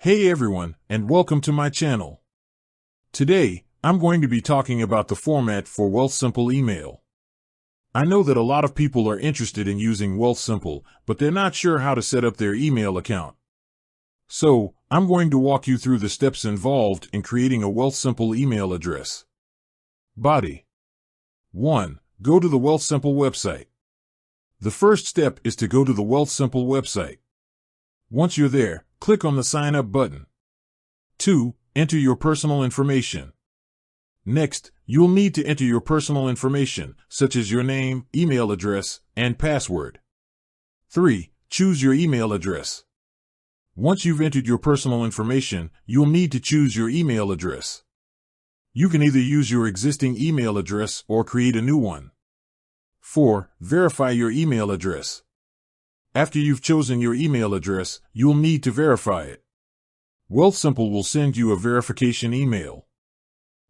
Hey everyone, and welcome to my channel. Today, I'm going to be talking about the format for Wealthsimple email. I know that a lot of people are interested in using Wealthsimple, but they're not sure how to set up their email account. So, I'm going to walk you through the steps involved in creating a Wealthsimple email address. Body. 1. Go to the Wealthsimple website. The first step is to go to the Wealthsimple website. Once you're there, click on the Sign Up button. 2. Enter your personal information. Next, you'll need to enter your personal information, such as your name, email address, and password. 3. Choose your email address. Once you've entered your personal information, you'll need to choose your email address. You can either use your existing email address or create a new one. 4. Verify your email address. After you've chosen your email address, you'll need to verify it. Wealthsimple will send you a verification email.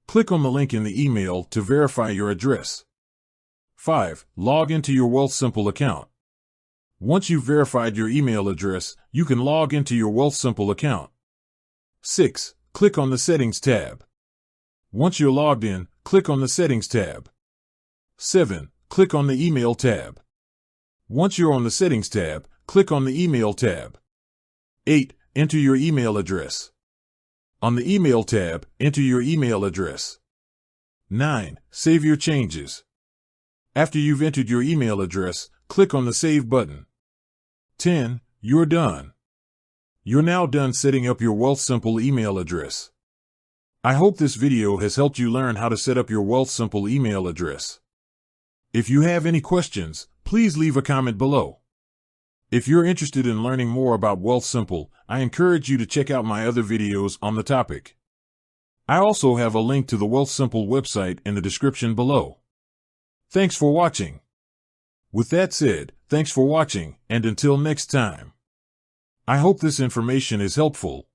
Click on the link in the email to verify your address. 5. Log into your Wealthsimple account. Once you've verified your email address, you can log into your Wealthsimple account. 6. Click on the Settings tab. Once you're logged in, click on the Settings tab. 7. Click on the Email tab. Once you're on the Settings tab, click on the Email tab. 8. Enter your email address. On the Email tab, enter your email address. 9. Save your changes. After you've entered your email address, click on the Save button. 10. You're done. You're now done setting up your Wealthsimple email address. I hope this video has helped you learn how to set up your Wealthsimple email address. If you have any questions, please leave a comment below. If you're interested in learning more about Wealthsimple, I encourage you to check out my other videos on the topic. I also have a link to the Wealthsimple website in the description below. Thanks for watching. With that said, thanks for watching, and until next time. I hope this information is helpful.